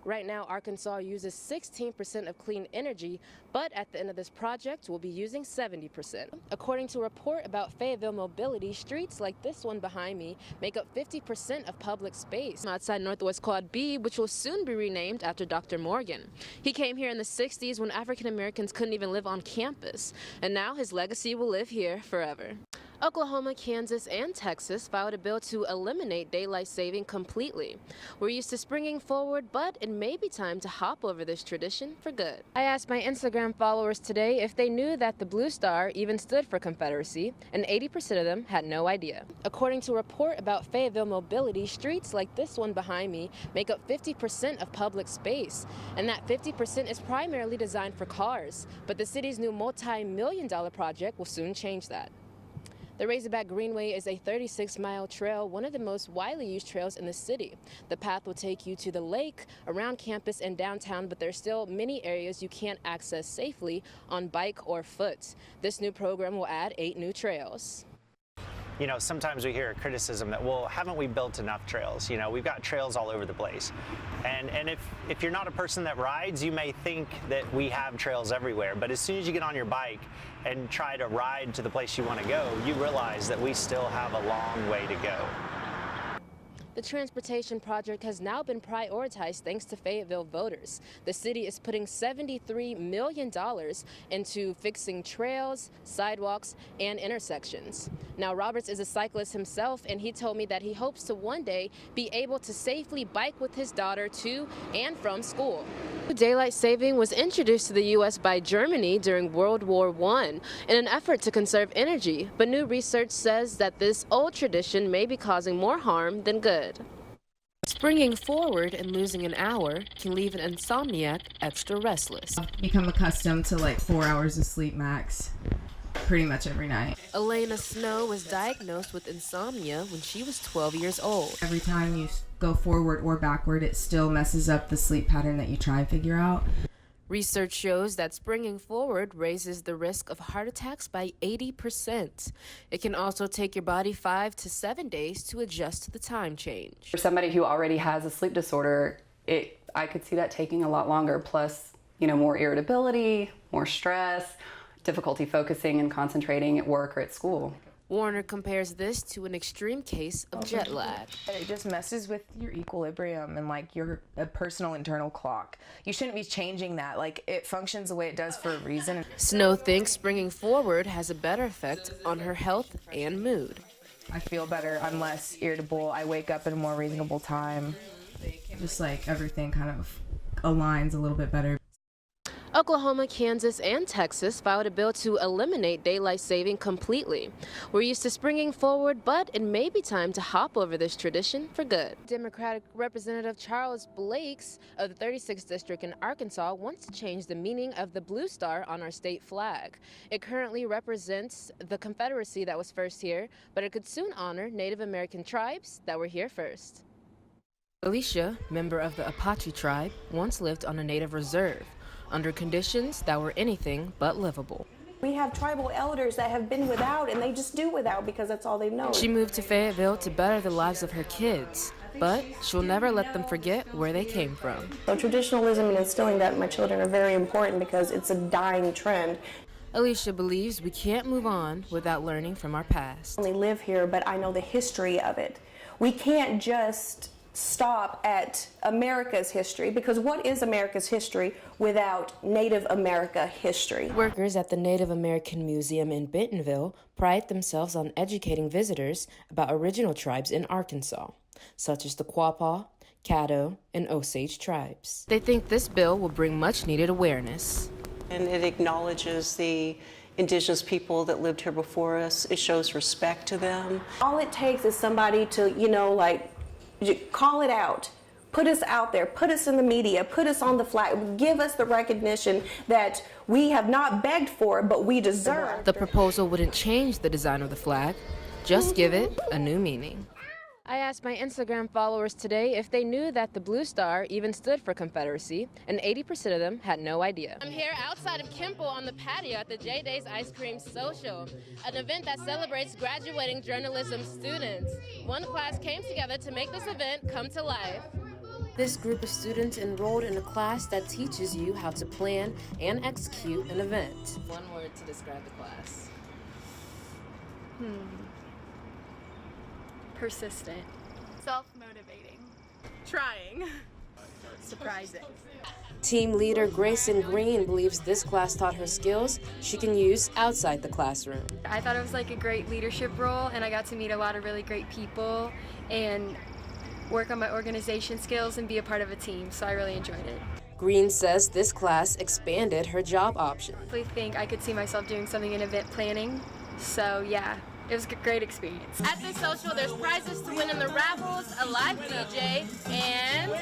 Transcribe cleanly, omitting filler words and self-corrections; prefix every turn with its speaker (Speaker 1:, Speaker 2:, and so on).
Speaker 1: Right now, Arkansas uses 16% of clean energy, but at the end of this project, we'll be using 70%. According to a report about Fayetteville mobility, streets like this one behind me make up 50% of public space. Outside Northwest Quad B, which will soon be renamed after Dr. Morgan. He came here in the 60s when African Americans couldn't even live on campus, and now his legacy will live here forever. Oklahoma, Kansas, and Texas filed a bill to eliminate daylight saving completely. We're used to springing forward, but it may be time to hop over this tradition for good. I asked my Instagram followers today if they knew that the blue star even stood for Confederacy, and 80% of them had no idea. According to a report about Fayetteville mobility, streets like this one behind me make up 50% of public space, and that 50% is primarily designed for cars. But the city's new multi-million-dollar project will soon change that. The Razorback Greenway is a 36-mile trail, one of the most widely used trails in the city. The path will take you to the lake, around campus, and downtown, but there's still many areas you can't access safely on bike or foot. This new program will add 8 new trails.
Speaker 2: You know, sometimes we hear a criticism that, well, haven't we built enough trails? You know, we've got trails all over the place. And if you're not a person that rides, you may think that we have trails everywhere. But as soon as you get on your bike and try to ride to the place you want to go, you realize that we still have a long way to go.
Speaker 1: The transportation project has now been prioritized thanks to Fayetteville voters. The city is putting $73 million into fixing trails, sidewalks, and intersections. Now, Roberts is a cyclist himself, and he told me that he hopes to one day be able to safely bike with his daughter to and from school. Daylight saving was introduced to the U.S. by Germany during World War I in an effort to conserve energy, but new research says that this old tradition may be causing more harm than good. Springing forward and losing an hour can leave an insomniac extra restless.
Speaker 3: I've become accustomed to like 4 hours of sleep max pretty much every night.
Speaker 1: Elena Snow was diagnosed with insomnia when she was 12 years old.
Speaker 3: Every time you go forward or backward, it still messes up the sleep pattern that you try and figure out.
Speaker 1: Research shows that springing forward raises the risk of heart attacks by 80%. It can also take your body 5 to 7 days to adjust to the time change.
Speaker 4: For somebody who already has a sleep disorder, I could see that taking a lot longer, plus, you know, more irritability, more stress, difficulty focusing and concentrating at work or at school.
Speaker 1: Warner compares this to an extreme case of jet lag.
Speaker 5: It just messes with your equilibrium and like your personal internal clock. You shouldn't be changing that. Like, it functions the way it does for a reason.
Speaker 1: Snow thinks springing forward has a better effect on her health and mood.
Speaker 5: I feel better. I'm less irritable. I wake up at a more reasonable time.
Speaker 3: Just like everything kind of aligns a little bit better.
Speaker 1: Oklahoma, Kansas, and Texas filed a bill to eliminate daylight saving completely. We're used to springing forward, but it may be time to hop over this tradition for good. Democratic Representative Charles Blakes of the 36th District in Arkansas wants to change the meaning of the blue star on our state flag. It currently represents the Confederacy that was first here, but it could soon honor Native American tribes that were here first. Alicia, member of the Apache tribe, once lived on a native reserve, under conditions that were anything but livable.
Speaker 6: We have tribal elders that have been without, and they just do without because that's all they know.
Speaker 1: She moved to Fayetteville to better the lives of her kids, but she'll never let them forget where they came from.
Speaker 6: So traditionalism and instilling that in my children are very important because it's a dying trend.
Speaker 1: Alicia believes we can't move on without learning from our past.
Speaker 6: I only live here, but I know the history of it. We can't just stop at America's history, because what is America's history without Native America history?
Speaker 1: Workers at the Native American Museum in Bentonville pride themselves on educating visitors about original tribes in Arkansas, such as the Quapaw, Caddo, and Osage tribes. They think this bill will bring much needed awareness.
Speaker 7: And it acknowledges the indigenous people that lived here before us. It shows respect to them.
Speaker 6: All it takes is somebody to, you know, like, call it out, put us out there, put us in the media, put us on the flag, give us the recognition that we have not begged for, but we deserve.
Speaker 1: The proposal wouldn't change the design of the flag, just give it a new meaning. I asked my Instagram followers today if they knew that the blue star even stood for Confederacy, and 80% of them had no idea. I'm here outside of Kimple on the patio at the J Days Ice Cream Social, an event that celebrates graduating journalism students. One class came together to make this event come to life. This group of students enrolled in a class that teaches you how to plan and execute an event. One word to describe the class.
Speaker 8: Persistent. Self-motivating. Trying. Surprising.
Speaker 1: Team leader Grayson Green believes this class taught her skills she can use outside the classroom.
Speaker 8: I thought it was like a great leadership role, and I got to meet a lot of really great people and work on my organization skills and be a part of a team, so I really enjoyed it.
Speaker 1: Green says this class expanded her job options.
Speaker 8: I think I could see myself doing something in event planning, so yeah, it was a great experience.
Speaker 1: At this social, there's prizes to win in the raffles, a live DJ, and